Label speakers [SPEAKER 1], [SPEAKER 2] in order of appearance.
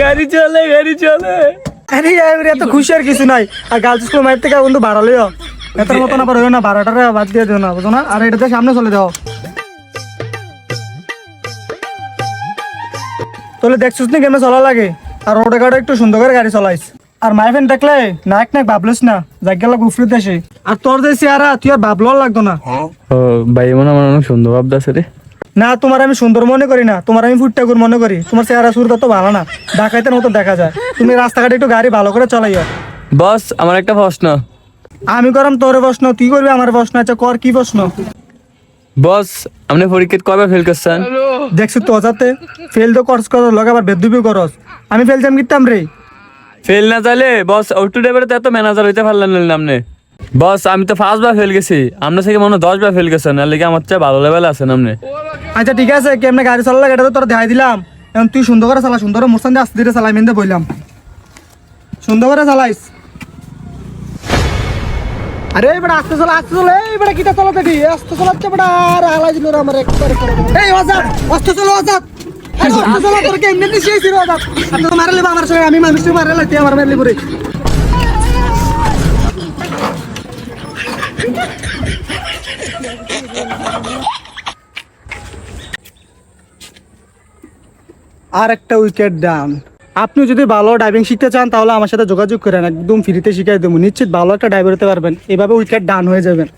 [SPEAKER 1] গাড়ি চলে
[SPEAKER 2] আরে এত খুশি আর কিছু নাই। আর গার্লস স্কুল মাইর থেকে বন্ধু ভাড়া লইও, এটার মতন আবার হইও না, ভাড়াটা বাদ দিয়ে দিও না, বুঝো না? আর এটাতে সামনে চলে যাও। তাহলে দেখছিস না কেমন চলা লাগে, আর রোডে ঘাটে একটু সুন্দর করে গাড়ি চলাইস। আর মাই ফ্রেন্ড দেখলে নাক ভাবলিস না, যাক গেল গুফরি দেশে। আর তোর যে চেহারা, তুই আর ভাবলো লাগতো না।
[SPEAKER 1] ও ভাই মনে আমার অনেক সুন্দর ভাবতেছে রে।
[SPEAKER 2] না, তোমার আমি সুন্দর মনে করি না, তোমার আমি ফুটটাকুর মনে করি। তোমার চেহারা সুরটা তো ভালো না, ডাকাইতের মতো দেখা যায়। তুমি রাস্তাঘাটে একটু গাড়ি ভালো করে চালাইও।
[SPEAKER 1] বস আমার একটা প্রশ্ন।
[SPEAKER 2] আমি করম তোর প্রশ্ন, তুই করবি আমার প্রশ্ন। আচ্ছা কর, কি প্রশ্ন?
[SPEAKER 1] বস আপনি পরীক্ষা কবে ফেল করছেন?
[SPEAKER 2] দেখছি তো যাতে ফেল তো করস কর লগে আবার বেদবি করস। আমি ফেল জাম কিতাম রে।
[SPEAKER 1] ফেল না চাইলে বস অটো ড্রাইভারে তো এত ম্যানেজার হইতে পারলেন না আপনি। বস আমি তো 5 বার ফেল গেছি, আপনার থেকে মনে হয় 10 বার ফেল গেছেন, আর লিগে আমার চেয়ে ভালো লেভেলে আছেন আপনি।
[SPEAKER 2] আচ্ছা ঠিক আছে, কেমনে গাড়ি চালালে এটা তো তোর দেখাই দিলাম। এখন তুই সুন্দর করে চালা, সুন্দর মোরসান দিয়ে আস্তে ধীরে চালাই, মেনতে বললাম সুন্দর করে চালাইস। আরে এবার আস্তে চলা, আস্তে চলে। এইবার কিটা চালাতে দি, আস্তে চালাচ্ছে বেটা। আর আলাই দিল রে আমার একবারে। এই ওজাত, আস্তে চলো ওজাত। আস্তে চলো, তোর কে এমনি দিছিস রে ওজাত। আপনি তো মারলে বা আমার সঙ্গে, আমি মানুষকে মারলে লাইতে আমার মারলি পরে। আর একটা উইকেট ডাউন। আপনি যদি ভালো ড্রাইভিং শিখতে চান তাহলে আমার সাথে যোগাযোগ করেন, একদম ফ্রিতে শিখাই দেবো। নিশ্চিত ভালো একটা ড্রাইভার হতে পারবেন, এভাবে উইকেট ডাউন হয়ে যাবেন।